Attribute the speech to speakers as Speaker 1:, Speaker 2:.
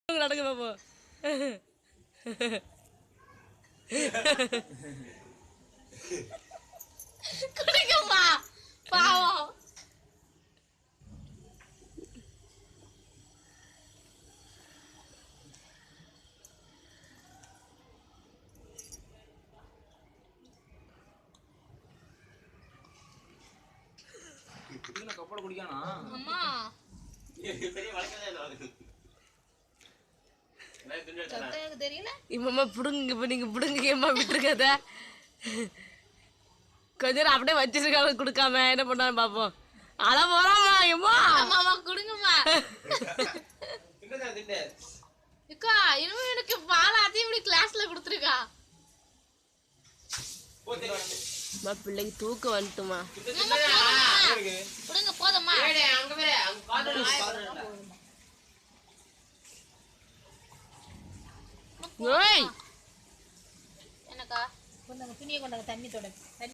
Speaker 1: நடக்கு பாப்போம்.
Speaker 2: குடிங்கம்மா பாவம்.
Speaker 3: கப்பல குடிக்கானா
Speaker 2: அம்மா
Speaker 3: பெரிய வழக்கதே இல்ல அது.
Speaker 2: எனக்கு தெரியல.
Speaker 1: இப்ப புடுங்க, இப்ப நீங்க புடுங்க ஏமா விட்டுருக்கத கொஞ்ச நேரம் அப்படியே வச்சிருக்காங்க கொடுக்காம என்ன பண்ணாலும் பாப்போம். அழ போறாமா ஏமா
Speaker 2: அம்மா குடுங்கம்மா. அக்கா இனிமே எனக்கு பால் அதே இப்படி கிளாஸ்ல கொடுத்துருக்கா.
Speaker 1: பிள்ளைக்கு தூக்கம் வந்துட்டுமா.
Speaker 2: குடுங்க போதும்மா.
Speaker 1: ஓய்
Speaker 2: என்னக்கா கொண்டாங்க துணியை கொண்டாங்க தண்ணி தொட